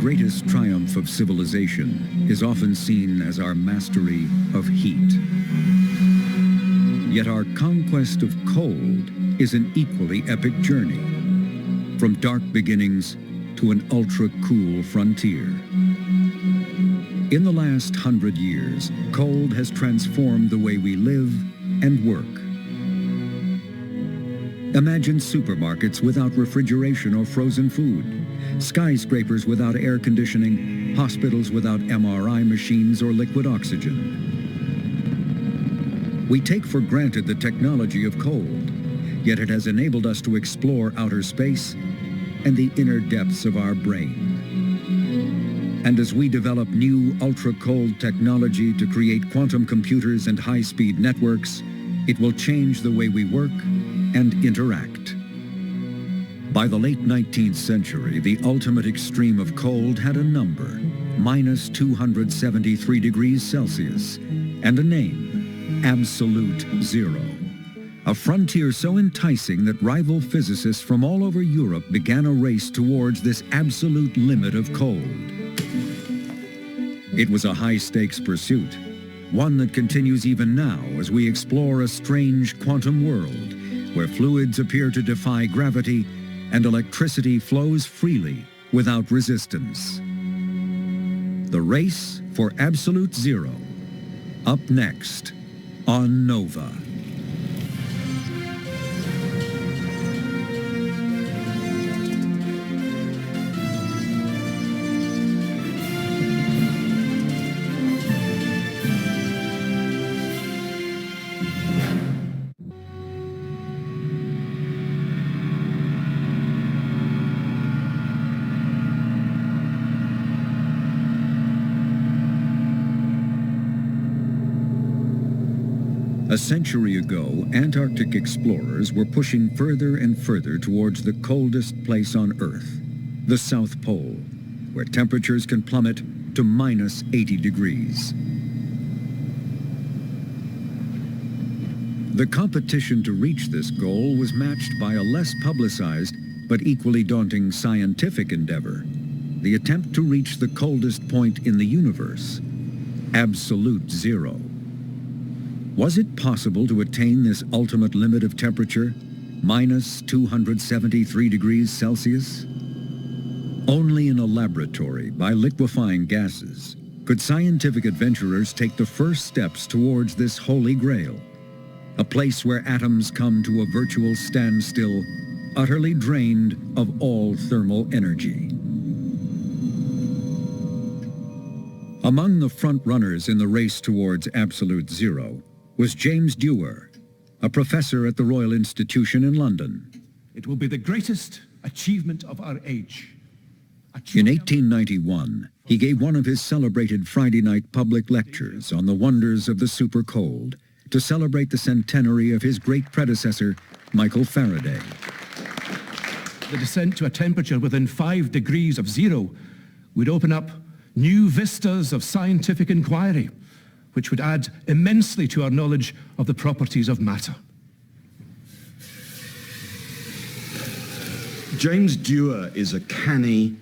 greatest triumph of civilization is often seen as our mastery of heat. Yet our conquest of cold is an equally epic journey, from dark beginnings to an ultra-cool frontier. In the last 100 years, cold has transformed the way we live and work. Imagine supermarkets without refrigeration or frozen food, skyscrapers without air conditioning, hospitals without MRI machines or liquid oxygen. We take for granted the technology of cold, yet it has enabled us to explore outer space and the inner depths of our brain. And as we develop new ultra-cold technology to create quantum computers and high-speed networks, it will change the way we work and interact. By the late 19th century, the ultimate extreme of cold had a number, -273 degrees Celsius, and a name, absolute zero. A frontier so enticing that rival physicists from all over Europe began a race towards this absolute limit of cold. It was a high-stakes pursuit, one that continues even now as we explore a strange quantum world where fluids appear to defy gravity and electricity flows freely without resistance. The race for absolute zero, up next on Nova. A century ago, Antarctic explorers were pushing further and further towards the coldest place on Earth, the South Pole, where temperatures can plummet to -80 degrees. The competition to reach this goal was matched by a less publicized but equally daunting scientific endeavor, the attempt to reach the coldest point in the universe, absolute zero. Was it possible to attain this ultimate limit of temperature, -273 degrees Celsius? Only in a laboratory, by liquefying gases, could scientific adventurers take the first steps towards this holy grail, a place where atoms come to a virtual standstill, utterly drained of all thermal energy. Among the front runners in the race towards absolute zero was James Dewar, a professor at the Royal Institution in London. It will be the greatest achievement of our age. In 1891, he gave one of his celebrated Friday night public lectures on the wonders of the supercold to celebrate the centenary of his great predecessor, Michael Faraday. The descent to a temperature within 5 degrees of zero would open up new vistas of scientific inquiry, which would add immensely to our knowledge of the properties of matter. James Dewar is a canny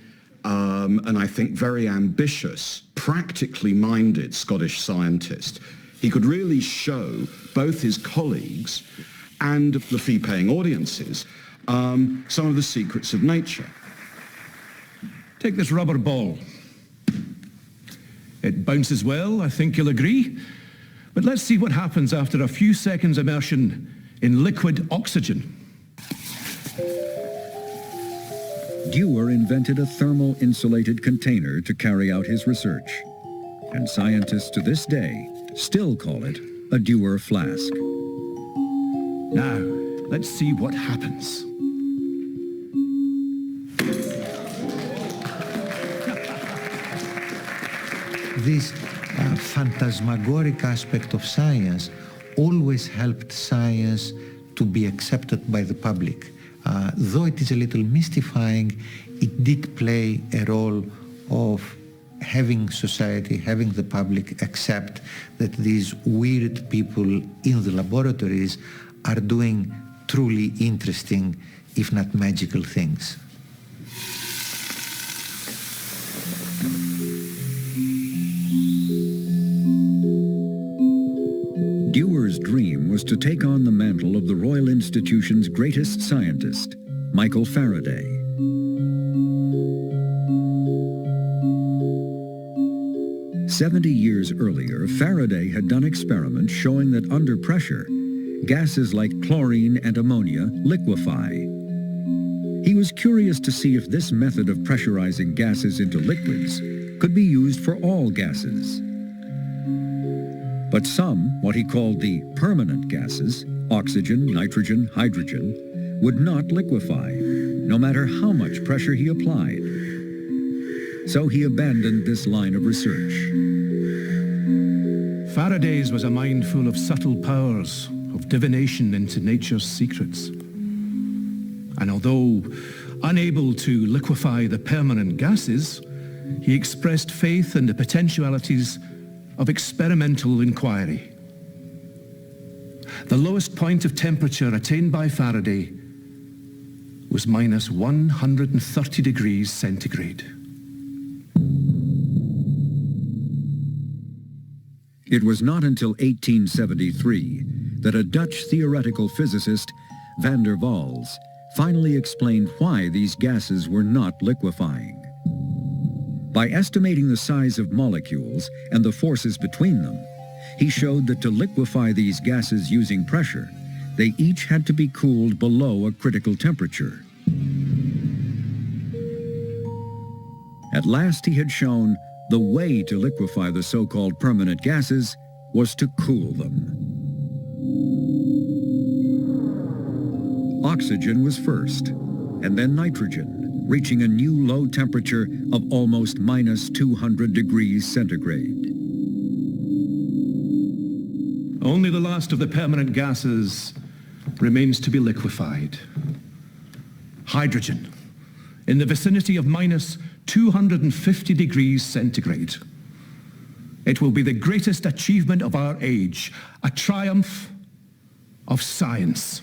and I think very ambitious, practically minded Scottish scientist. He could really show both his colleagues and the fee-paying audiences some of the secrets of nature. Take this rubber ball. It bounces well, I think you'll agree. But let's see what happens after a few seconds immersion in liquid oxygen. Dewar invented a thermal insulated container to carry out his research, and scientists to this day still call it a Dewar flask. Now, let's see what happens. This phantasmagoric aspect of science always helped science to be accepted by the public. Though it is a little mystifying, it did play a role of having society, having the public accept that these weird people in the laboratories are doing truly interesting, if not magical things. to take on the mantle of the Royal Institution's greatest scientist, Michael Faraday. "70 years earlier, Faraday had done experiments showing that under pressure, gases like chlorine and ammonia liquefy. He was curious to see if this method of pressurizing gases into liquids could be used for all gases. But some, what he called the permanent gases, oxygen, nitrogen, hydrogen, would not liquefy, no matter how much pressure he applied. So he abandoned this line of research." Faraday's was a mind full of subtle powers, of divination into nature's secrets. And although unable to liquefy the permanent gases, he expressed faith in the potentialities of experimental inquiry. The lowest point of temperature attained by Faraday was minus 130 degrees centigrade. It was not until 1873 that a Dutch theoretical physicist, van der Waals, finally explained why these gases were not liquefying. By estimating the size of molecules and the forces between them, he showed that to liquefy these gases using pressure, they each had to be cooled below a critical temperature. At last he had shown the way to liquefy the so-called permanent gases was to cool them. Oxygen was first, and then nitrogen, reaching a new low temperature of almost minus 200 degrees centigrade. Only the last of the permanent gases remains to be liquefied. Hydrogen, in the vicinity of minus 250 degrees centigrade. It will be the greatest achievement of our age, a triumph of science.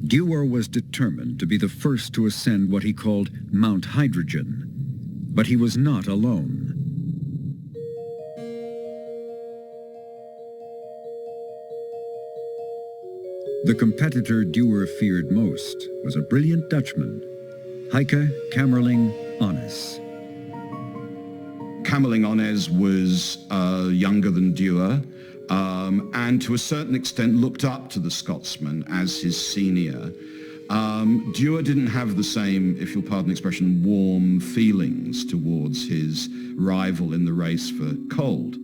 Dewar was determined to be the first to ascend what he called Mount Hydrogen, but he was not alone. The competitor Dewar feared most was a brilliant Dutchman, Heike Kamerlingh Onnes. Kamerlingh Onnes was younger than Dewar, and to a certain extent looked up to the Scotsman as his senior. Dewar didn't have the same, if you'll pardon the expression, warm feelings towards his rival in the race for cold.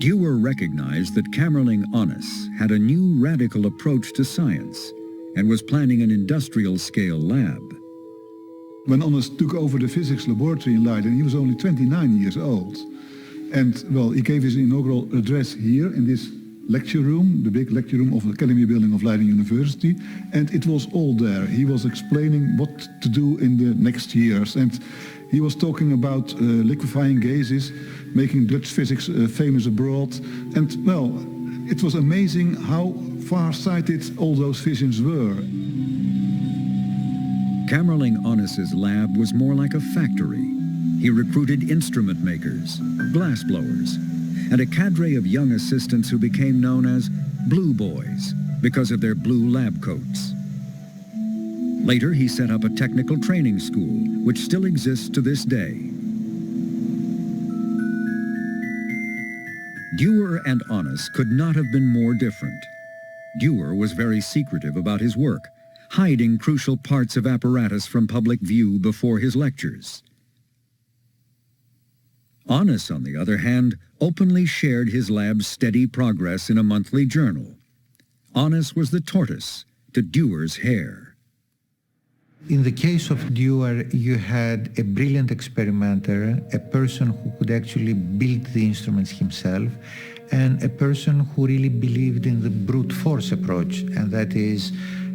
Dewar recognized that Kamerlingh Onnes had a new radical approach to science and was planning an industrial-scale lab. When Onnes took over the physics laboratory in Leiden, he was only 29 years old. And, well, he gave his inaugural address here in this lecture room, the big lecture room of the Academy building of Leiden University, and it was all there. He was explaining what to do in the next years, and he was talking about liquefying gases, making Dutch physics famous abroad, and, well, it was amazing how far-sighted all those visions were. Kamerlingh Onnes's lab was more like a factory. He recruited instrument makers, glass blowers, and a cadre of young assistants who became known as Blue Boys because of their blue lab coats. Later, he set up a technical training school, which still exists to this day. Dewar and Onnes could not have been more different. Dewar was very secretive about his work, hiding crucial parts of apparatus from public view before his lectures. Onnes, on the other hand, openly shared his lab's steady progress in a monthly journal. Onnes was the tortoise to Dewar's hare. In the case of Dewar, you had a brilliant experimenter, a person who could actually build the instruments himself, and a person who really believed in the brute force approach, and that is,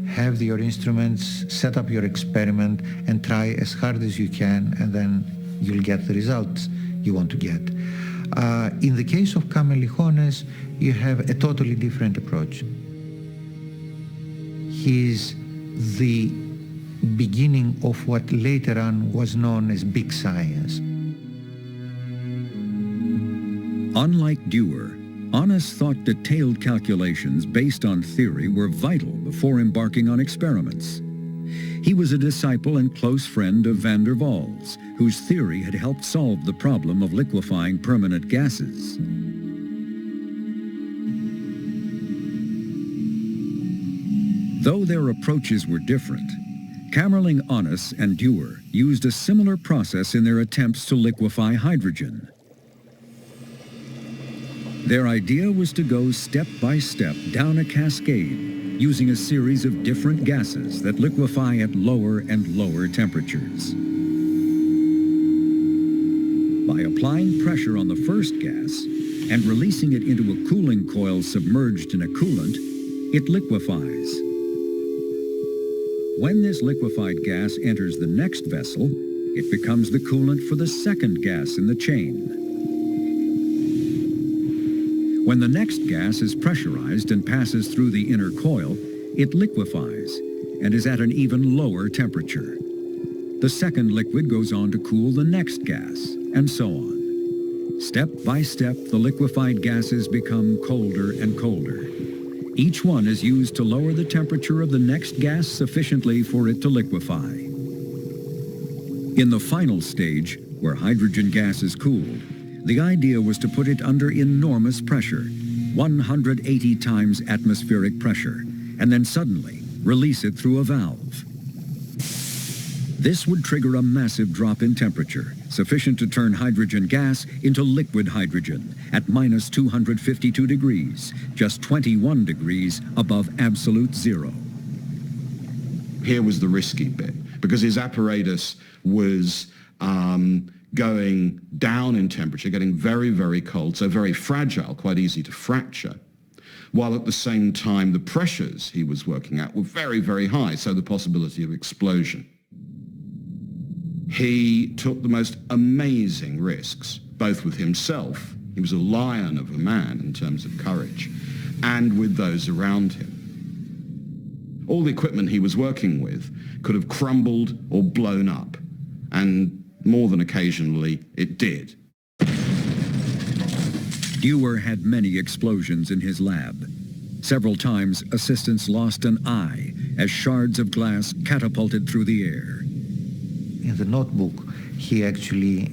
have your instruments, set up your experiment, and try as hard as you can, and then you'll get the results you want to get. In the case of Kamerlingh Onnes, you have a totally different approach. He's the beginning of what later on was known as big science. Unlike Dewar, Onnes thought detailed calculations based on theory were vital before embarking on experiments. He was a disciple and close friend of van der Waals, whose theory had helped solve the problem of liquefying permanent gases. Though their approaches were different, Kamerlingh Onnes and Dewar used a similar process in their attempts to liquefy hydrogen. Their idea was to go step by step down a cascade using a series of different gases that liquefy at lower and lower temperatures. By applying pressure on the first gas and releasing it into a cooling coil submerged in a coolant, it liquefies. When this liquefied gas enters the next vessel, it becomes the coolant for the second gas in the chain. When the next gas is pressurized and passes through the inner coil, it liquefies and is at an even lower temperature. The second liquid goes on to cool the next gas, and so on. Step by step, the liquefied gases become colder and colder. Each one is used to lower the temperature of the next gas sufficiently for it to liquefy. In the final stage, where hydrogen gas is cooled, the idea was to put it under enormous pressure, 180 times atmospheric pressure, and then suddenly release it through a valve. This would trigger a massive drop in temperature, sufficient to turn hydrogen gas into liquid hydrogen at minus 252 degrees, just 21 degrees above absolute zero. Here was the risky bit, because his apparatus was going down in temperature, getting very, very cold, so very fragile, quite easy to fracture, while at the same time the pressures he was working at were very, very high, so the possibility of explosion. He took the most amazing risks, both with himself, he was a lion of a man in terms of courage, and with those around him. All the equipment he was working with could have crumbled or blown up, and more than occasionally it did. Dewar had many explosions in his lab. Several times, assistants lost an eye as shards of glass catapulted through the air. In the notebook, he actually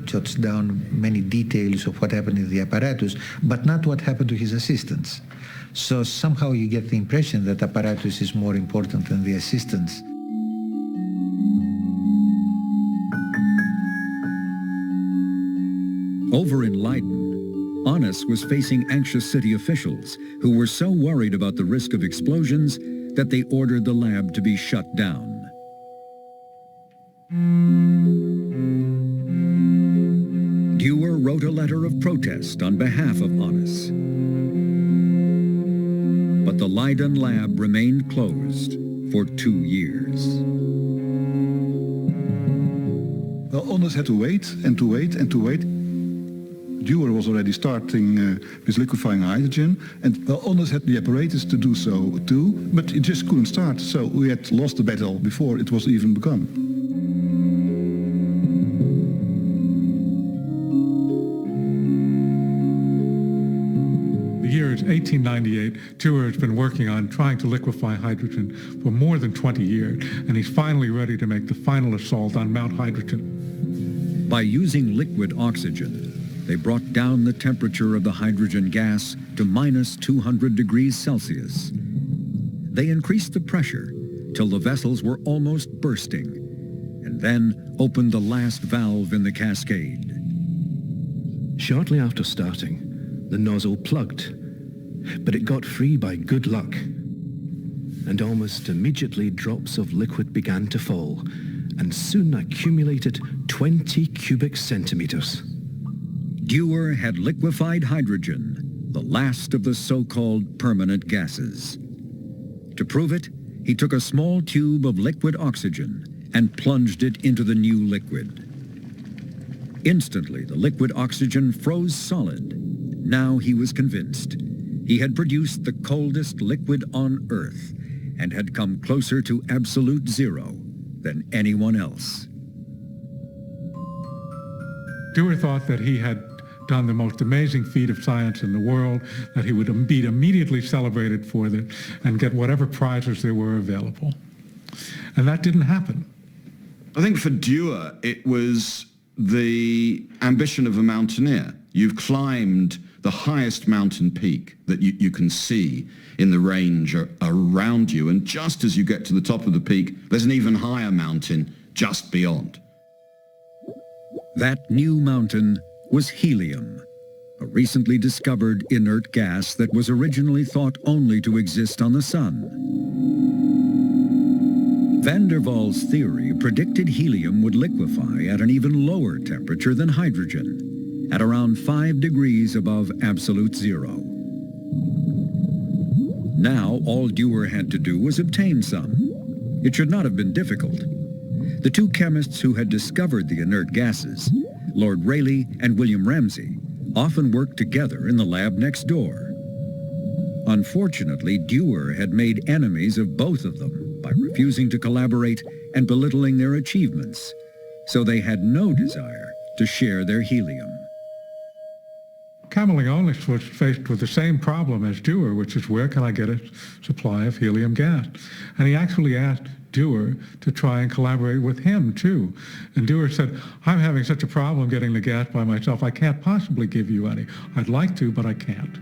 jots down many details of what happened in the apparatus, but not what happened to his assistants. So somehow you get the impression that apparatus is more important than the assistants. Over in Leiden, Onnes was facing anxious city officials who were so worried about the risk of explosions that they ordered the lab to be shut down. Dewar wrote a letter of protest on behalf of Onnes. But the Leiden lab remained closed for 2 years. Well, Onnes had to wait and to wait and to wait. Dewar was already starting with liquefying hydrogen, and Onnes had the apparatus to do so too, but it just couldn't start, so we had lost the battle before it was even begun. The year is 1898. Dewar has been working on trying to liquefy hydrogen for more than 20 years, and he's finally ready to make the final assault on Mount Hydrogen. By using liquid oxygen, they brought down the temperature of the hydrogen gas to minus 200 degrees Celsius. They increased the pressure till the vessels were almost bursting, and then opened the last valve in the cascade. Shortly after starting, the nozzle plugged, but it got free by good luck. And almost immediately drops of liquid began to fall, and soon accumulated 20 cubic centimeters. Dewar had liquefied hydrogen, the last of the so-called permanent gases. To prove it, he took a small tube of liquid oxygen and plunged it into the new liquid. Instantly, the liquid oxygen froze solid. Now he was convinced. He had produced the coldest liquid on Earth and had come closer to absolute zero than anyone else. Dewar thought that he had done the most amazing feat of science in the world, that he would be immediately celebrated for it and get whatever prizes there were available. And that didn't happen. I think for Dewar, it was the ambition of a mountaineer. You've climbed the highest mountain peak that you can see in the range around you, and just as you get to the top of the peak, there's an even higher mountain just beyond. That new mountain was helium, a recently discovered inert gas that was originally thought only to exist on the sun. Van der Waals' theory predicted helium would liquefy at an even lower temperature than hydrogen, at around 5 degrees above absolute zero. Now, all Dewar had to do was obtain some. It should not have been difficult. The two chemists who had discovered the inert gases, Lord Rayleigh and William Ramsay, often worked together in the lab next door. Unfortunately, Dewar had made enemies of both of them by refusing to collaborate and belittling their achievements, so they had no desire to share their helium. Camerlingionis was faced with the same problem as Dewar, which is, where can I get a supply of helium gas? And he actually asked Dewar to try and collaborate with him too. And Dewar said, I'm having such a problem getting the gas by myself, I can't possibly give you any. I'd like to, but I can't.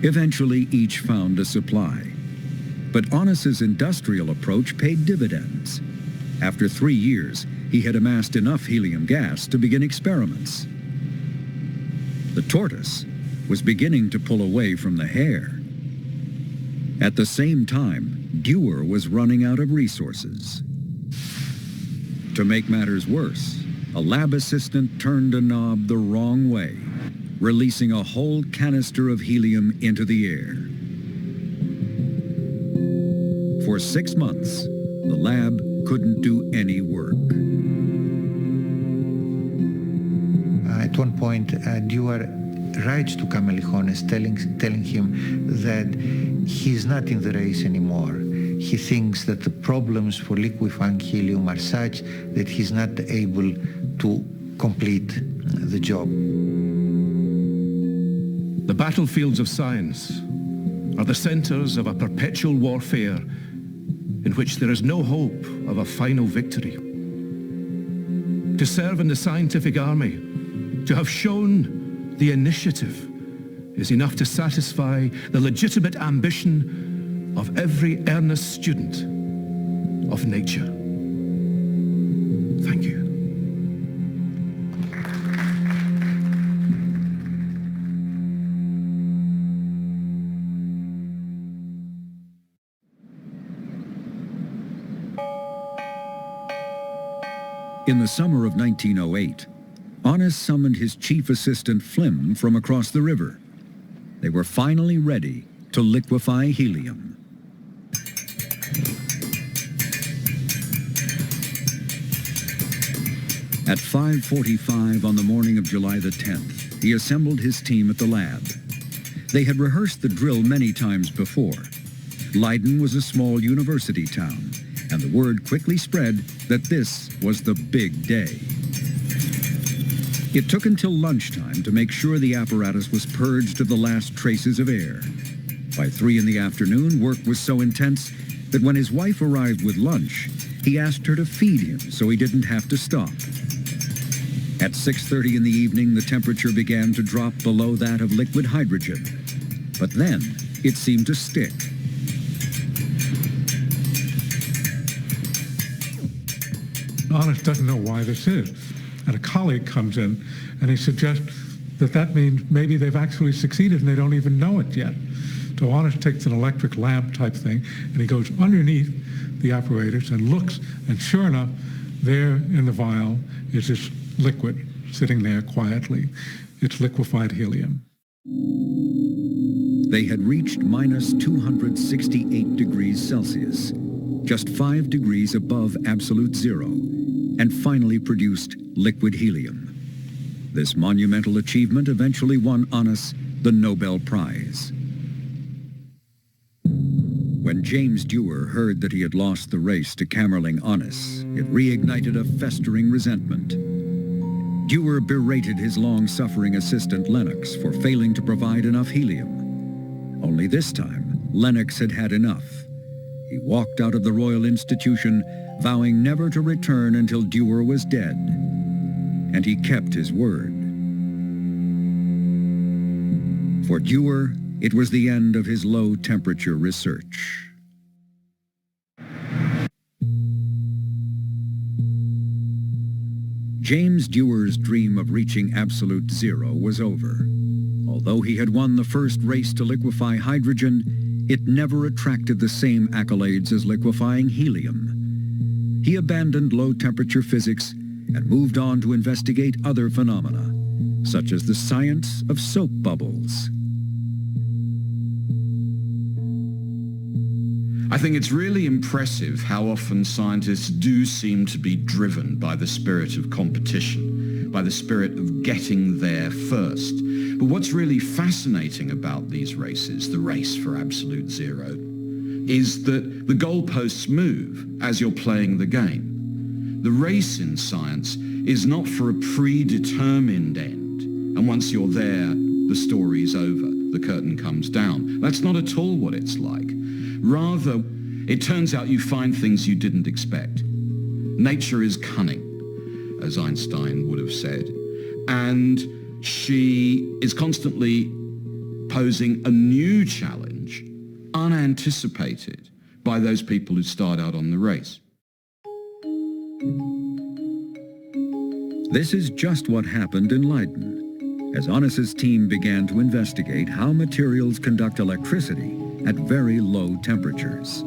Eventually, each found a supply. But Onnes's industrial approach paid dividends. After 3 years, he had amassed enough helium gas to begin experiments. The tortoise was beginning to pull away from the hare. At the same time, Dewar was running out of resources. To make matters worse, a lab assistant turned a knob the wrong way, releasing a whole canister of helium into the air. For 6 months, the lab couldn't do any work. At one point, Dewar writes to Camerlingionis telling him that he's not in the race anymore. He thinks that the problems for liquefying helium are such that he's not able to complete the job. The battlefields of science are the centers of a perpetual warfare in which there is no hope of a final victory. To serve in the scientific army, to have shown the initiative, is enough to satisfy the legitimate ambition of every earnest student of nature. Thank you. In the summer of 1908, Onnes summoned his chief assistant Flim from across the river. They were finally ready to liquefy helium. At 5:45 on the morning of July the 10th, he assembled his team at the lab. They had rehearsed the drill many times before. Leiden was a small university town, and the word quickly spread that this was the big day. It took until lunchtime to make sure the apparatus was purged of the last traces of air. By 3 in the afternoon, work was so intense that when his wife arrived with lunch, he asked her to feed him so he didn't have to stop. At 6:30 in the evening, the temperature began to drop below that of liquid hydrogen. But then, it seemed to stick. Onnes doesn't know why this is. And a colleague comes in and he suggests that that means maybe they've actually succeeded and they don't even know it yet. So Onnes takes an electric lamp type thing and he goes underneath the apparatus and looks, and sure enough, there in the vial is this liquid sitting there quietly. It's liquefied helium. They had reached minus 268 degrees Celsius, just 5 degrees above absolute zero, and finally produced liquid helium. This monumental achievement eventually won Onnes the Nobel Prize. When James Dewar heard that he had lost the race to Camerlingionis, it reignited a festering resentment. Dewar berated his long-suffering assistant Lennox for failing to provide enough helium. Only this time, Lennox had had enough. He walked out of the Royal Institution, vowing never to return until Dewar was dead. And he kept his word. For Dewar, it was the end of his low-temperature research. James Dewar's dream of reaching absolute zero was over. Although he had won the first race to liquefy hydrogen, it never attracted the same accolades as liquefying helium. He abandoned low-temperature physics and moved on to investigate other phenomena, such as the science of soap bubbles. I think it's really impressive how often scientists do seem to be driven by the spirit of competition, by the spirit of getting there first. But what's really fascinating about these races, the race for absolute zero, is that the goalposts move as you're playing the game. The race in science is not for a predetermined end, and once you're there, the story's over, the curtain comes down. That's not at all what it's like. Rather, it turns out you find things you didn't expect. Nature is cunning, as Einstein would have said, and she is constantly posing a new challenge, unanticipated by those people who start out on the race. This is just what happened in Leiden, as Onnes's team began to investigate how materials conduct electricity at very low temperatures.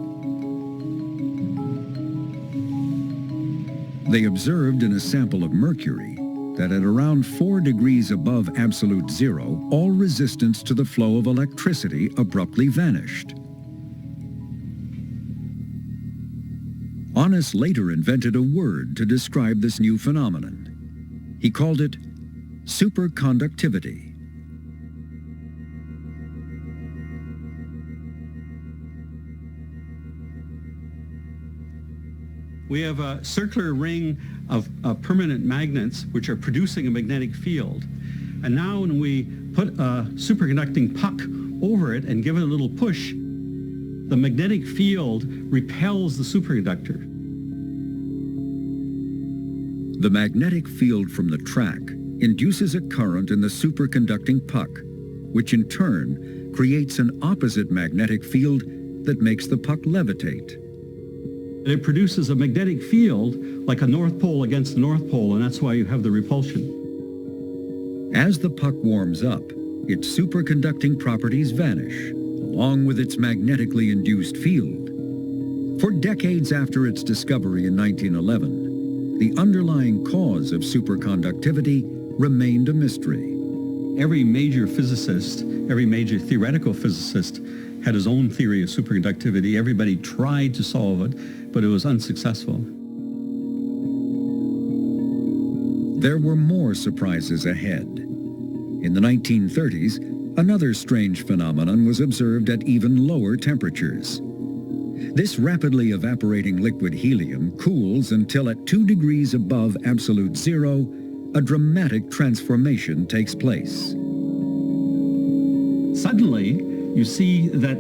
They observed in a sample of mercury that at around 4 degrees above absolute zero, all resistance to the flow of electricity abruptly vanished. Onnes later invented a word to describe this new phenomenon. He called it superconductivity. We have a circular ring of permanent magnets which are producing a magnetic field. And now when we put a superconducting puck over it and give it a little push, the magnetic field repels the superconductor. The magnetic field from the track induces a current in the superconducting puck, which in turn creates an opposite magnetic field that makes the puck levitate. And it produces a magnetic field like a North Pole against the North Pole, and that's why you have the repulsion. As the puck warms up, its superconducting properties vanish, along with its magnetically induced field. For decades after its discovery in 1911, the underlying cause of superconductivity remained a mystery. Every major physicist, every major theoretical physicist had his own theory of superconductivity. Everybody tried to solve it, but it was unsuccessful. There were more surprises ahead. In the 1930s, another strange phenomenon was observed at even lower temperatures. This rapidly evaporating liquid helium cools until at 2 degrees above absolute zero, a dramatic transformation takes place. Suddenly, you see that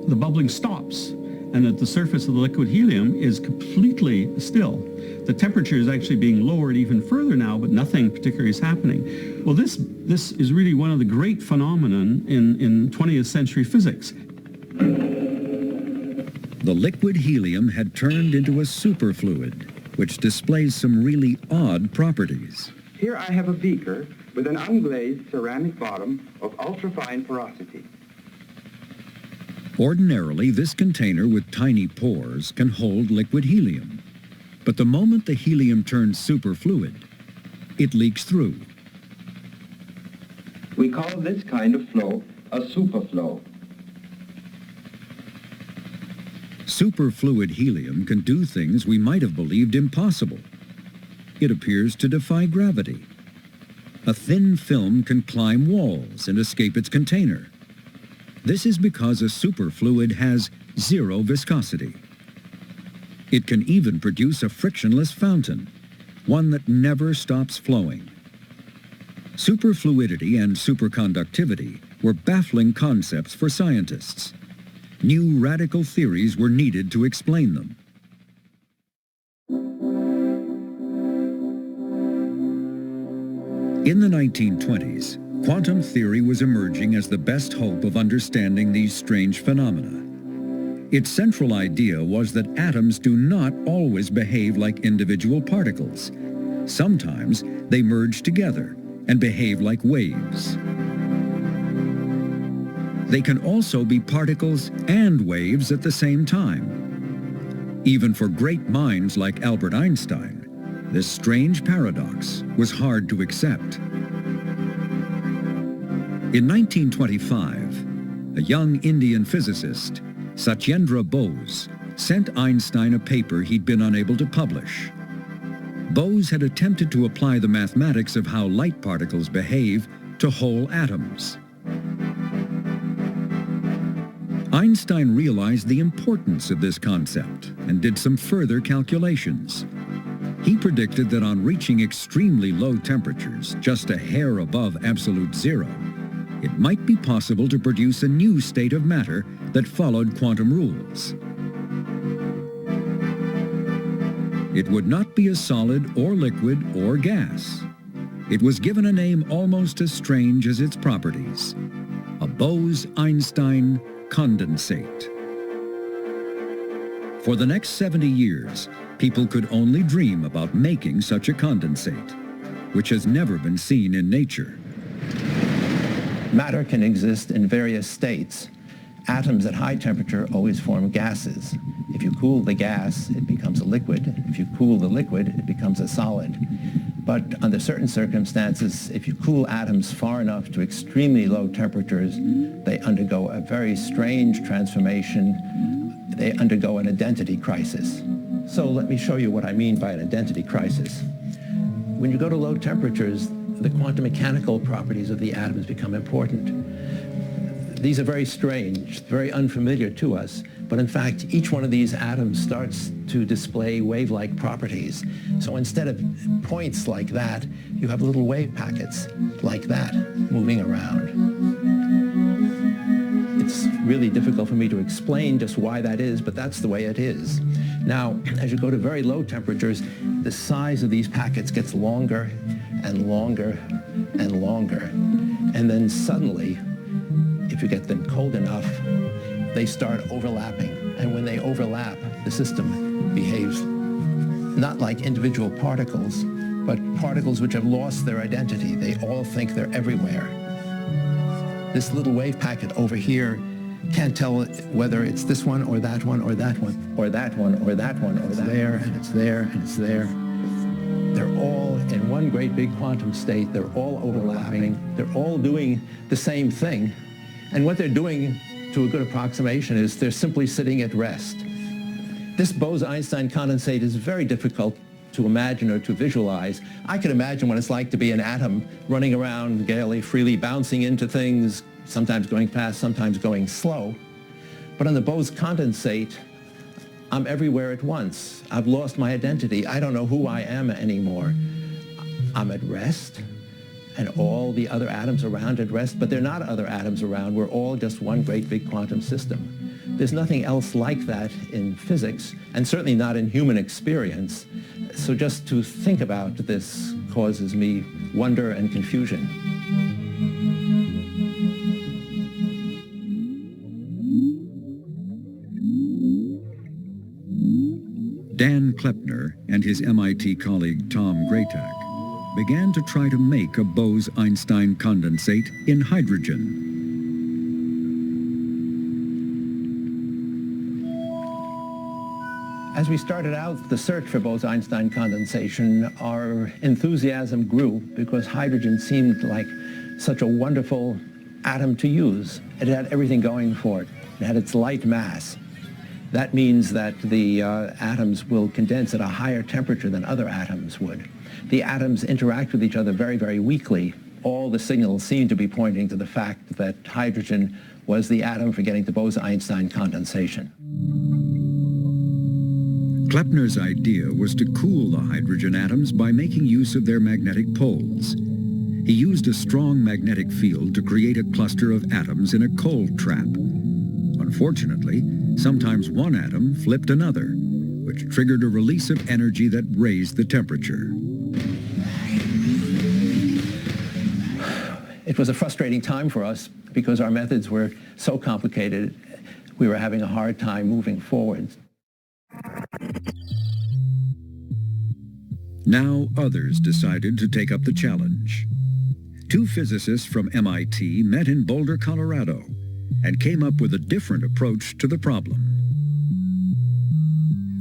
the bubbling stops and that the surface of the liquid helium is completely still. The temperature is actually being lowered even further now, but nothing particularly is happening. Well, this is really one of the great phenomenon in 20th century physics. The liquid helium had turned into a superfluid, which displays some really odd properties. Here I have a beaker with an unglazed ceramic bottom of ultrafine porosity. Ordinarily, this container with tiny pores can hold liquid helium. But the moment the helium turns superfluid, it leaks through. We call this kind of flow a superflow. Superfluid helium can do things we might have believed impossible. It appears to defy gravity. A thin film can climb walls and escape its container. This is because a superfluid has zero viscosity. It can even produce a frictionless fountain, one that never stops flowing. Superfluidity and superconductivity were baffling concepts for scientists. New radical theories were needed to explain them. In the 1920s, quantum theory was emerging as the best hope of understanding these strange phenomena. Its central idea was that atoms do not always behave like individual particles. Sometimes they merge together and behave like waves. They can also be particles and waves at the same time. Even for great minds like Albert Einstein, this strange paradox was hard to accept. In 1925, a young Indian physicist, Satyendra Bose, sent Einstein a paper he'd been unable to publish. Bose had attempted to apply the mathematics of how light particles behave to whole atoms. Einstein realized the importance of this concept and did some further calculations. He predicted that on reaching extremely low temperatures, just a hair above absolute zero, it might be possible to produce a new state of matter that followed quantum rules. It would not be a solid or liquid or gas. It was given a name almost as strange as its properties: a Bose-Einstein condensate. For the next 70 years, people could only dream about making such a condensate, which has never been seen in nature. Matter can exist in various states. Atoms at high temperature always form gases. If you cool the gas, it becomes a liquid. If you cool the liquid, it becomes a solid. But under certain circumstances, if you cool atoms far enough to extremely low temperatures, they undergo a very strange transformation. They undergo an identity crisis. So let me show you what I mean by an identity crisis. When you go to low temperatures, the quantum mechanical properties of the atoms become important. These are very strange, very unfamiliar to us, but in fact, each one of these atoms starts to display wave-like properties. So instead of points like that, you have little wave packets like that moving around. It's really difficult for me to explain just why that is, but that's the way it is. Now, as you go to very low temperatures, the size of these packets gets longer and longer and longer. And then suddenly, if you get them cold enough, they start overlapping. And when they overlap, the system behaves not like individual particles, but particles which have lost their identity. They all think they're everywhere. This little wave packet over here can't tell whether it's this one or that one or that one or that one or that one or that. It's there and it's there and it's there. They're all in one great big quantum state. They're all overlapping. They're all doing the same thing. And what they're doing, to a good approximation, is they're simply sitting at rest. This Bose-Einstein condensate is very difficult to imagine or to visualize. I can imagine what it's like to be an atom running around gaily, freely, bouncing into things, sometimes going fast, sometimes going slow. But on the Bose condensate, I'm everywhere at once. I've lost my identity. I don't know who I am anymore. I'm at rest, and all the other atoms around at rest, but they're not other atoms around. We're all just one great big quantum system. There's nothing else like that in physics, and certainly not in human experience. So just to think about this causes me wonder and confusion. Dan Kleppner and his MIT colleague Tom Graytak began to try to make a Bose-Einstein condensate in hydrogen. As we started out the search for Bose-Einstein condensation, our enthusiasm grew because hydrogen seemed like such a wonderful atom to use. It had everything going for it. It had its light mass. That means that the atoms will condense at a higher temperature than other atoms would. The atoms interact with each other very, very weakly. All the signals seem to be pointing to the fact that hydrogen was the atom for getting to Bose-Einstein condensation. Kleppner's idea was to cool the hydrogen atoms by making use of their magnetic poles. he used a strong magnetic field to create a cluster of atoms in a cold trap. Unfortunately, sometimes one atom flipped another, which triggered a release of energy that raised the temperature. It was a frustrating time for us because our methods were so complicated, we were having a hard time moving forward. Now others decided to take up the challenge. Two physicists from MIT met in Boulder, Colorado, and came up with a different approach to the problem.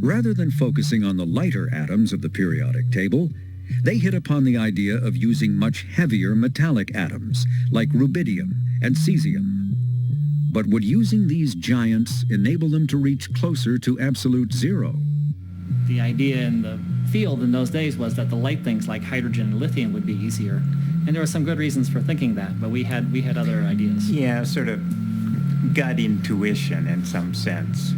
Rather than focusing on the lighter atoms of the periodic table, they hit upon the idea of using much heavier metallic atoms, like rubidium and cesium. But would using these giants enable them to reach closer to absolute zero? The idea in the field in those days was that the light things like hydrogen and lithium would be easier. And there were some good reasons for thinking that, but we had other ideas. Yeah, sort of gut intuition in some sense.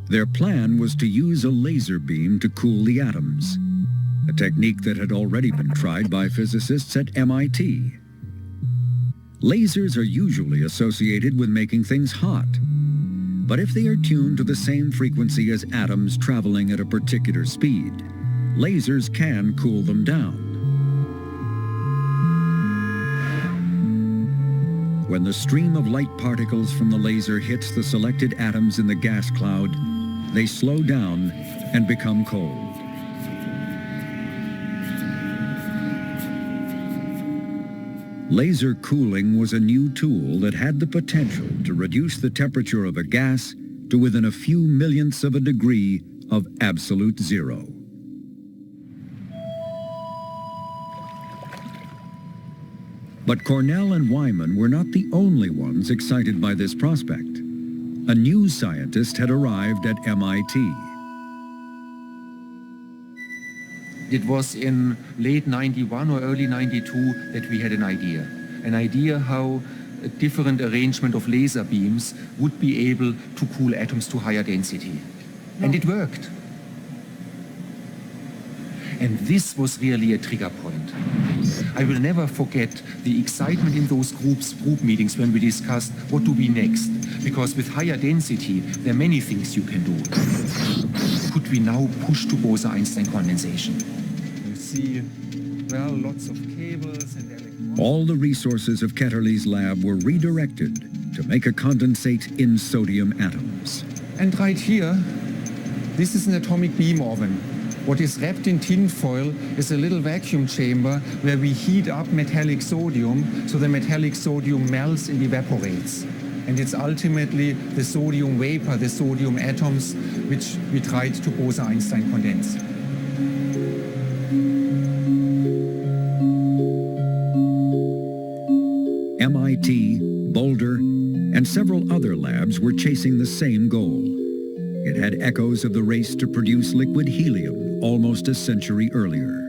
Their plan was to use a laser beam to cool the atoms, a technique that had already been tried by physicists at MIT. Lasers are usually associated with making things hot, but if they are tuned to the same frequency as atoms traveling at a particular speed, lasers can cool them down. When the stream of light particles from the laser hits the selected atoms in the gas cloud, they slow down and become cold. Laser cooling was a new tool that had the potential to reduce the temperature of a gas to within a few millionths of a degree of absolute zero. But Cornell and Wyman were not the only ones excited by this prospect. A new scientist had arrived at MIT. It was in late 91 or early 92 that we had an idea how a different arrangement of laser beams would be able to cool atoms to higher density. And it worked. And this was really a trigger point. I will never forget the excitement in those group meetings when we discussed what do we next. Because with higher density, there are many things you can do. Could we now push to Bose-Einstein condensation? You see, well, lots of cables and electronics. All the resources of Ketterle's lab were redirected to make a condensate in sodium atoms. And right here, this is an atomic beam oven. What is wrapped in tinfoil is a little vacuum chamber where we heat up metallic sodium so the metallic sodium melts and evaporates. And it's ultimately the sodium vapor, the sodium atoms, which we tried to Bose-Einstein condense. MIT, Boulder, and several other labs were chasing the same goal. It had echoes of the race to produce liquid helium almost a century earlier.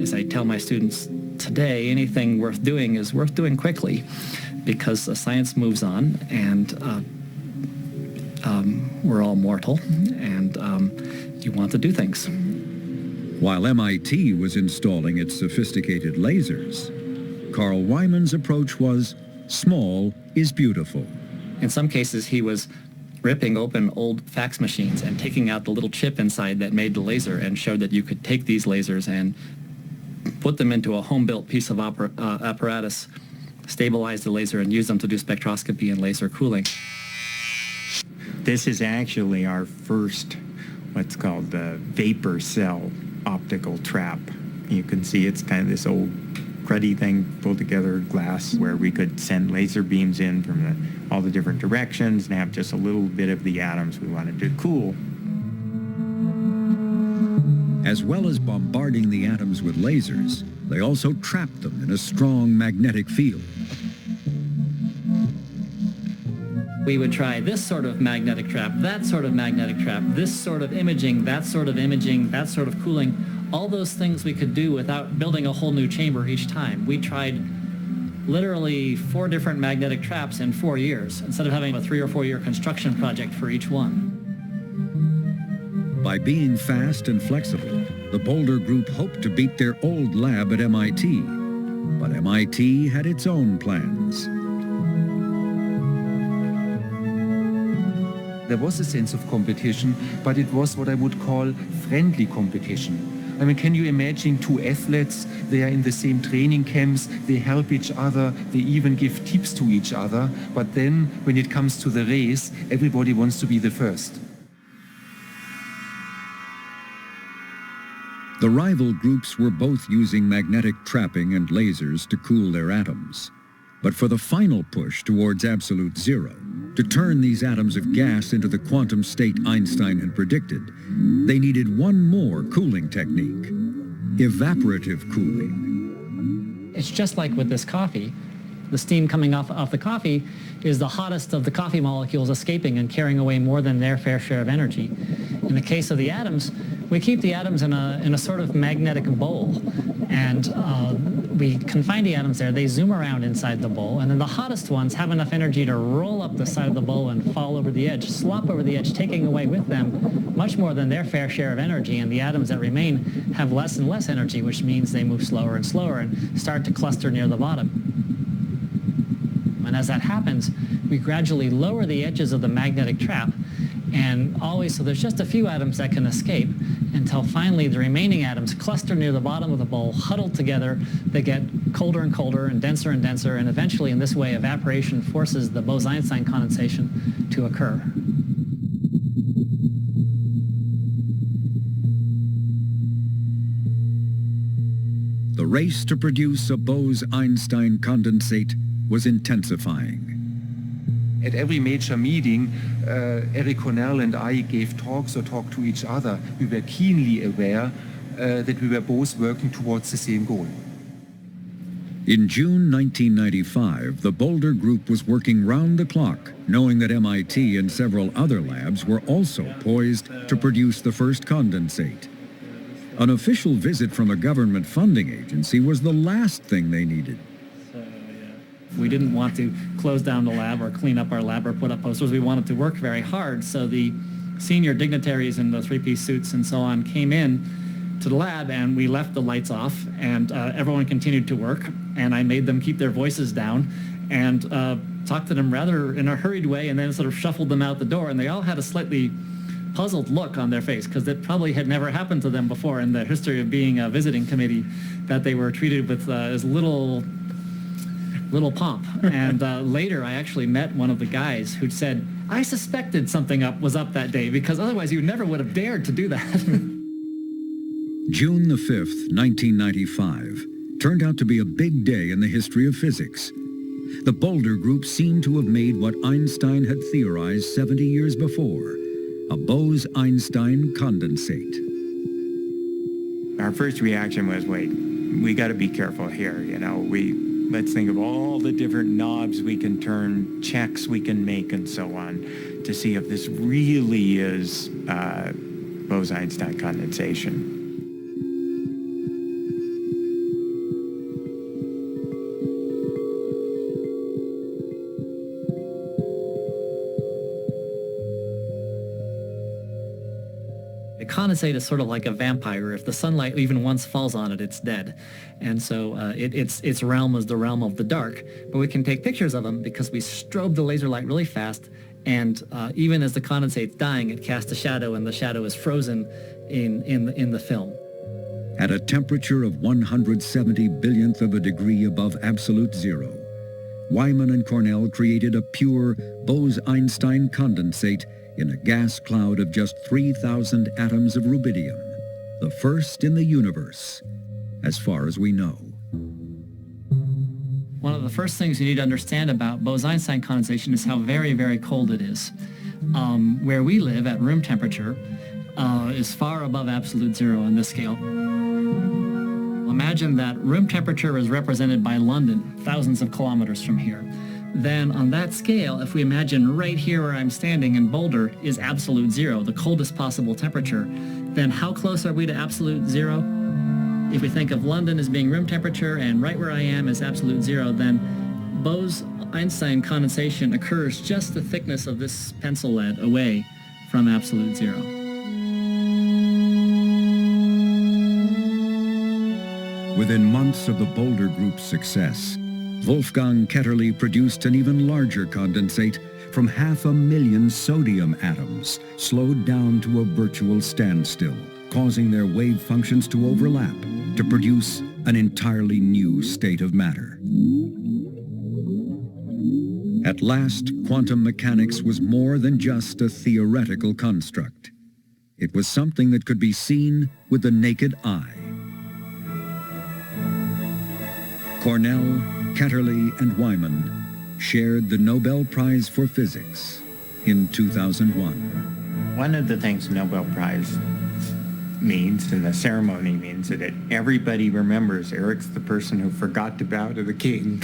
As I tell my students today, anything worth doing is worth doing quickly because the science moves on and we're all mortal and you want to do things. While MIT was installing its sophisticated lasers, Carl Wyman's approach was small is beautiful. In some cases, he was ripping open old fax machines and taking out the little chip inside that made the laser and showed that you could take these lasers and put them into a home-built piece of apparatus, stabilize the laser, and use them to do spectroscopy and laser cooling. This is actually our first, what's called the vapor cell optical trap. You can see it's kind of this old cruddy thing, pulled together glass, where we could send laser beams in from all the different directions and have just a little bit of the atoms we wanted to cool. As well as bombarding the atoms with lasers, they also trapped them in a strong magnetic field. We would try this sort of magnetic trap, that sort of magnetic trap, this sort of imaging, that sort of imaging, that sort of cooling. All those things we could do without building a whole new chamber each time. We tried literally 4 different magnetic traps in 4 years, instead of having a 3 or 4 year construction project for each one. By being fast and flexible, the Boulder Group hoped to beat their old lab at MIT, but MIT had its own plans. There was a sense of competition, but it was what I would call friendly competition. I mean, can you imagine two athletes? They are in the same training camps, they help each other, they even give tips to each other, but then when it comes to the race, everybody wants to be the first. The rival groups were both using magnetic trapping and lasers to cool their atoms. But for the final push towards absolute zero, to turn these atoms of gas into the quantum state Einstein had predicted, they needed one more cooling technique: evaporative cooling. It's just like with this coffee. The steam coming off the coffee is the hottest of the coffee molecules escaping and carrying away more than their fair share of energy. In the case of the atoms, we keep the atoms in a sort of magnetic bowl, and we confine the atoms there. They zoom around inside the bowl, and then the hottest ones have enough energy to roll up the side of the bowl and fall over the edge, slop over the edge, taking away with them much more than their fair share of energy, and the atoms that remain have less and less energy, which means they move slower and slower and start to cluster near the bottom. And as that happens, we gradually lower the edges of the magnetic trap, and always, so there's just a few atoms that can escape, until finally the remaining atoms cluster near the bottom of the bowl, huddled together. They get colder and colder and denser, and eventually in this way evaporation forces the Bose-Einstein condensation to occur. The race to produce a Bose-Einstein condensate was intensifying. At every major meeting, Eric Cornell and I gave talks or talked to each other. We were keenly aware that we were both working towards the same goal. In June 1995, the Boulder Group was working round the clock, knowing that MIT and several other labs were also poised to produce the first condensate. An official visit from a government funding agency was the last thing they needed. We didn't want to close down the lab or clean up our lab or put up posters. We wanted to work very hard. So the senior dignitaries in the three-piece suits and so on came in to the lab, and we left the lights off, and everyone continued to work. And I made them keep their voices down and talked to them rather in a hurried way, and then sort of shuffled them out the door. And they all had a slightly puzzled look on their face, because it probably had never happened to them before in the history of being a visiting committee, that they were treated with as little pomp. And later I actually met one of the guys who said, I suspected something was up that day, because otherwise you never would have dared to do that. June the 5th, 1995, turned out to be a big day in the history of physics. The Boulder Group seemed to have made what Einstein had theorized 70 years before, a Bose-Einstein condensate. Our first reaction was, wait, we got to be careful here, let's think of all the different knobs we can turn, checks we can make, and so on, to see if this really is Bose-Einstein condensation. The condensate is sort of like a vampire. If the sunlight even once falls on it, it's dead. And so its realm is the realm of the dark. But we can take pictures of them because we strobe the laser light really fast, and even as the condensate's dying, it casts a shadow, and the shadow is frozen in the film. At a temperature of 170 billionth of a degree above absolute zero, Wyman and Cornell created a pure Bose-Einstein condensate in a gas cloud of just 3,000 atoms of rubidium, the first in the universe, as far as we know. One of the first things you need to understand about Bose-Einstein condensation is how very, very cold it is. Where we live at room temperature is far above absolute zero on this scale. Imagine that room temperature is represented by London, thousands of kilometers from here. Then on that scale, if we imagine right here where I'm standing in Boulder is absolute zero, the coldest possible temperature, then how close are we to absolute zero? If we think of London as being room temperature and right where I am is absolute zero, then Bose-Einstein condensation occurs just the thickness of this pencil lead away from absolute zero. Within months of the Boulder Group's success, Wolfgang Ketterle produced an even larger condensate from 500,000 sodium atoms, slowed down to a virtual standstill, causing their wave functions to overlap to produce an entirely new state of matter. At last, quantum mechanics was more than just a theoretical construct. It was something that could be seen with the naked eye. Cornell, Ketterle, and Wyman shared the Nobel Prize for Physics in 2001. One of the things the Nobel Prize means, and the ceremony means, that everybody remembers Eric's the person who forgot to bow to the king.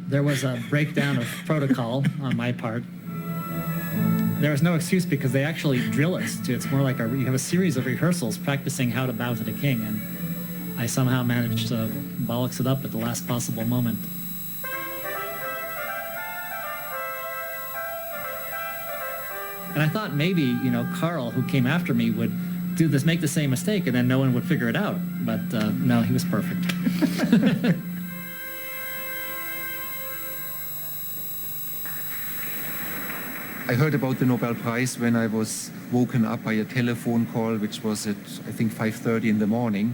There was a breakdown of protocol on my part. There was no excuse because they actually drill us. It's more like you have a series of rehearsals practicing how to bow to the king, and I somehow managed to bollocks it up at the last possible moment. And I thought maybe, Carl, who came after me, would do this, make the same mistake, and then no one would figure it out. But no, he was perfect. I heard about the Nobel Prize when I was woken up by a telephone call, which was at, I think, 5:30 in the morning.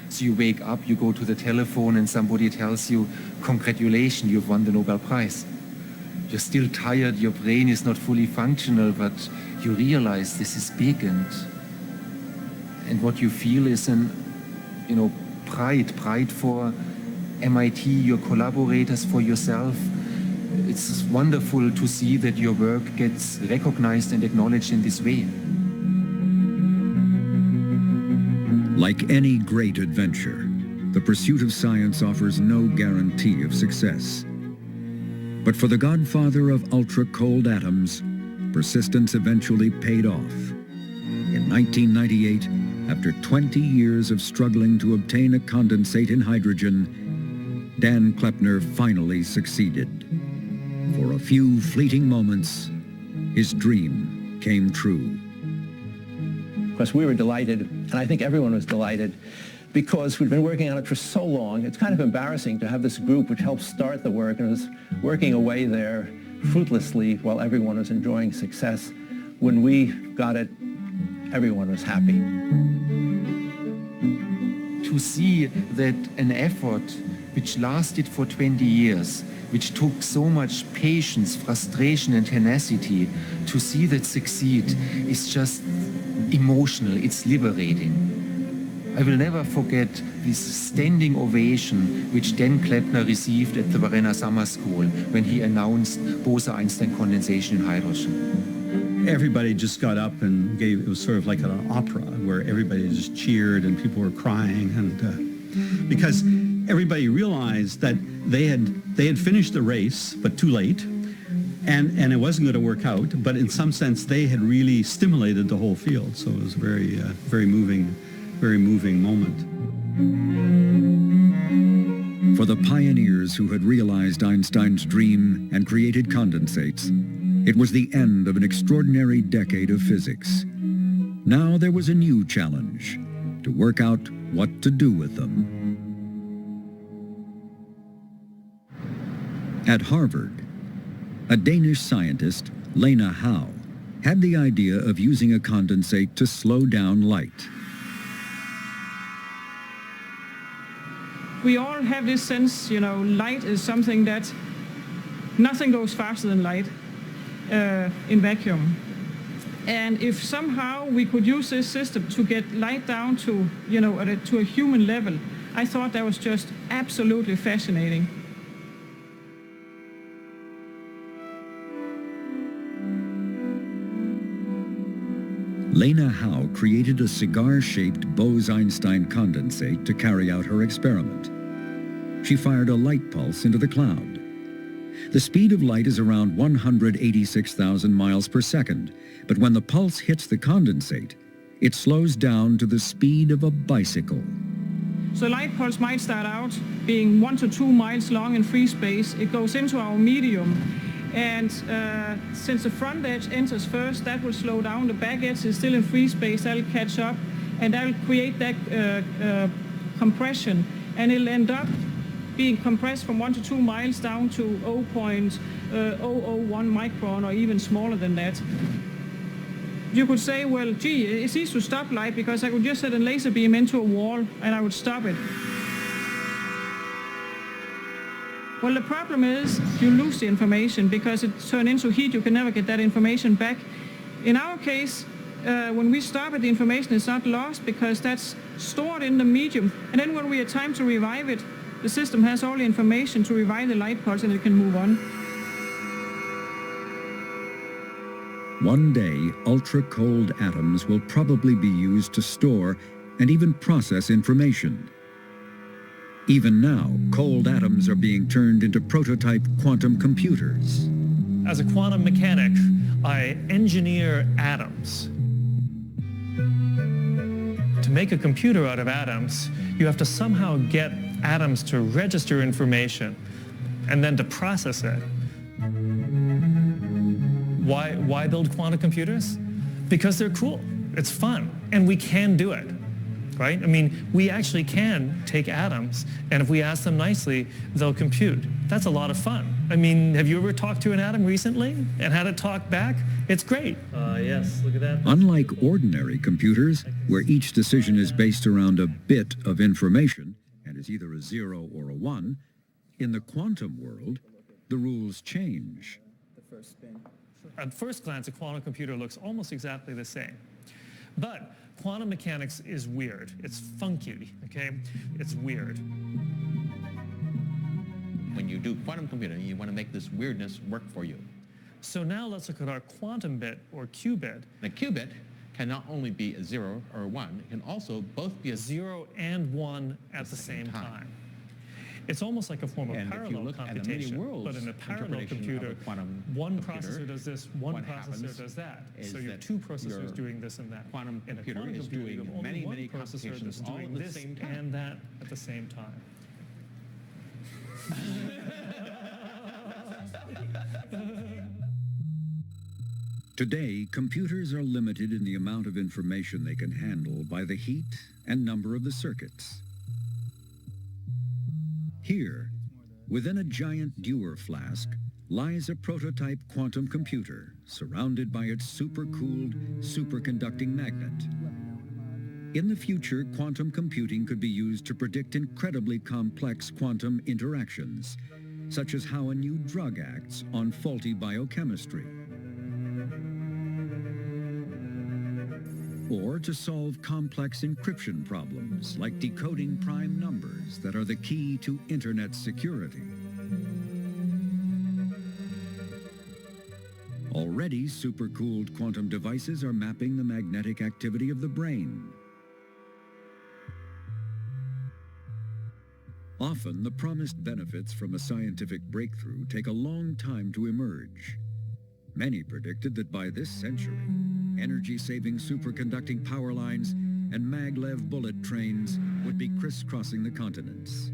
So you wake up, you go to the telephone, and somebody tells you, congratulations, you've won the Nobel Prize. You're still tired, your brain is not fully functional, but you realize this is big, and what you feel is pride for MIT, your collaborators, for yourself. It's wonderful to see that your work gets recognized and acknowledged in this way. Like any great adventure, the pursuit of science offers no guarantee of success. But for the godfather of ultra-cold atoms, persistence eventually paid off. In 1998, after 20 years of struggling to obtain a condensate in hydrogen, Dan Kleppner finally succeeded. For a few fleeting moments, his dream came true. Of course, we were delighted, and I think everyone was delighted, because we'd been working on it for so long. It's kind of embarrassing to have this group which helped start the work and was working away there fruitlessly while everyone was enjoying success. When we got it, everyone was happy. To see that an effort which lasted for 20 years, which took so much patience, frustration, and tenacity, to see that succeed is just emotional, it's liberating. I will never forget this standing ovation which Dan Kleppner received at the Varenna Summer School when he announced Bose-Einstein condensation in hydrogen. Everybody just got up and it was sort of like an opera where everybody just cheered and people were crying, and because everybody realized that they had finished the race, but too late, and it wasn't going to work out. But in some sense, they had really stimulated the whole field. So it was a very moving moment. For the pioneers who had realized Einstein's dream and created condensates, it was the end of an extraordinary decade of physics. Now there was a new challenge: to work out what to do with them. At Harvard, a Danish scientist, Lena Howe, had the idea of using a condensate to slow down light. We all have this sense, light is something that nothing goes faster than light in vacuum. And if somehow we could use this system to get light down to, to a human level, I thought that was just absolutely fascinating. Lena Howe created a cigar-shaped Bose-Einstein condensate to carry out her experiment. She fired a light pulse into the cloud. The speed of light is around 186,000 miles per second, but when the pulse hits the condensate, it slows down to the speed of a bicycle. So light pulse might start out being 1 to 2 miles long in free space. It goes into our medium. And since the front edge enters first, that will slow down. The back edge is still in free space. That will catch up, and that will create that compression, and it'll end up being compressed from 1 to 2 miles down to 0.001 micron or even smaller than that. You could say, well, gee, it's easy to stop light because I could just set a laser beam into a wall and I would stop it. Well, the problem is you lose the information because it turns into heat. You can never get that information back. In our case, when we stop it, the information is not lost because that's stored in the medium. And then when we have time to revive it, the system has all the information to revive the light pulse and it can move on. One day, ultra-cold atoms will probably be used to store and even process information. Even now, cold atoms are being turned into prototype quantum computers. As a quantum mechanic, I engineer atoms. To make a computer out of atoms, you have to somehow get atoms to register information and then to process it. Why build quantum computers? Because they're cool. It's fun, and we can do it, right? I mean, we actually can take atoms, and if we ask them nicely, they'll compute. That's a lot of fun. I mean, have you ever talked to an atom recently and had it talk back? It's great. Yes, look at that. Unlike ordinary computers, where each decision is based around a bit of information and is either a 0 or a 1, in the quantum world, the rules change. At first glance, a quantum computer looks almost exactly the same. But quantum mechanics is weird. It's funky, okay? It's weird. When you do quantum computing, you want to make this weirdness work for you. So now let's look at our quantum bit, or qubit. The qubit can not only be a 0 or a 1, it can also both be a 0 and 1 at the same time. It's almost like a form of parallel computation, but in a parallel computer, one processor does this, one processor does that. So you have two processors doing this and that. Quantum in a computer quantum is computer, you doing have only one processor that's doing this and that at the same time. Today, computers are limited in the amount of information they can handle by the heat and number of the circuits. Here, within a giant Dewar flask, lies a prototype quantum computer surrounded by its supercooled, superconducting magnet. In the future, quantum computing could be used to predict incredibly complex quantum interactions, such as how a new drug acts on faulty biochemistry, or to solve complex encryption problems like decoding prime numbers that are the key to internet security. Already, supercooled quantum devices are mapping the magnetic activity of the brain. Often, the promised benefits from a scientific breakthrough take a long time to emerge. Many predicted that by this century, energy-saving superconducting power lines and maglev bullet trains would be crisscrossing the continents.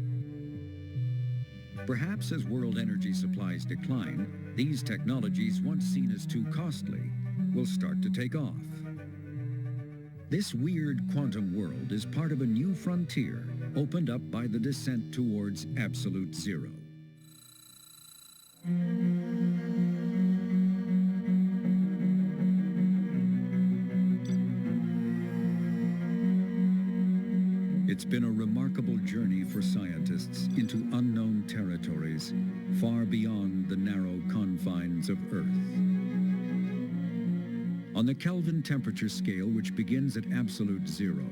Perhaps as world energy supplies decline, these technologies, once seen as too costly, will start to take off. This weird quantum world is part of a new frontier opened up by the descent towards absolute zero. It's been a remarkable journey for scientists into unknown territories far beyond the narrow confines of Earth. On the Kelvin temperature scale, which begins at absolute zero,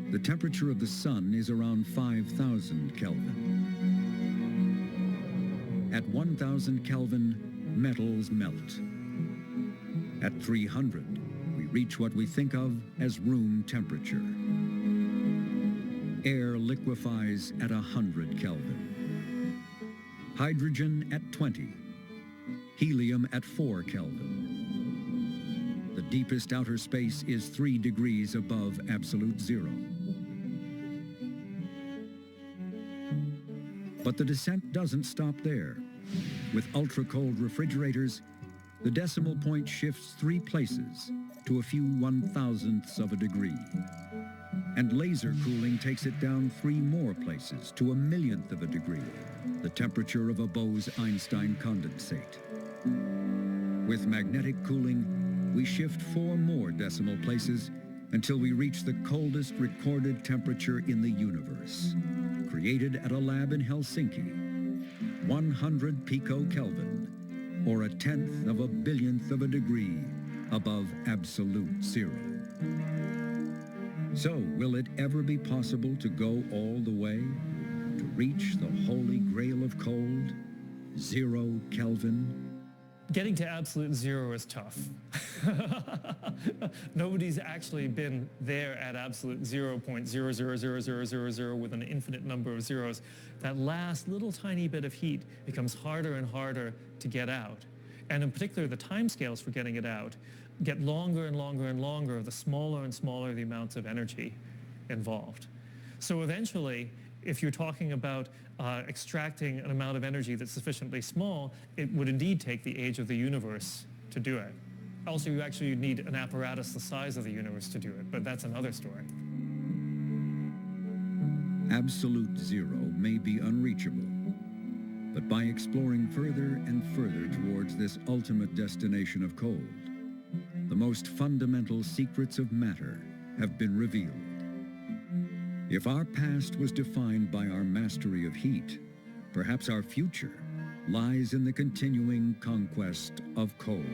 the temperature of the sun is around 5,000 Kelvin. At 1,000 Kelvin, metals melt. At 300, we reach what we think of as room temperature. Air liquefies at 100 Kelvin. Hydrogen at 20. Helium at 4 Kelvin. The deepest outer space is 3 degrees above absolute zero. But the descent doesn't stop there. With ultra-cold refrigerators, the decimal point shifts 3 places to a few 1,000ths of a degree. And laser cooling takes it down 3 more places to 1/1,000,000th of a degree, the temperature of a Bose-Einstein condensate. With magnetic cooling, we shift 4 more decimal places until we reach the coldest recorded temperature in the universe, created at a lab in Helsinki, 100 picokelvin, or 1/10 of a billionth of a degree above absolute zero. So, will it ever be possible to go all the way, to reach the holy grail of cold, 0 Kelvin? Getting to absolute zero is tough. Nobody's actually been there at absolute 0.000000 with an infinite number of zeros. That last little tiny bit of heat becomes harder and harder to get out. And in particular, the timescales for getting it out get longer and longer and longer, the smaller and smaller the amounts of energy involved. So eventually, if you're talking about extracting an amount of energy that's sufficiently small, it would indeed take the age of the universe to do it. Also, you actually need an apparatus the size of the universe to do it, but that's another story. Absolute zero may be unreachable, but by exploring further and further towards this ultimate destination of cold, the most fundamental secrets of matter have been revealed. If our past was defined by our mastery of heat, perhaps our future lies in the continuing conquest of cold.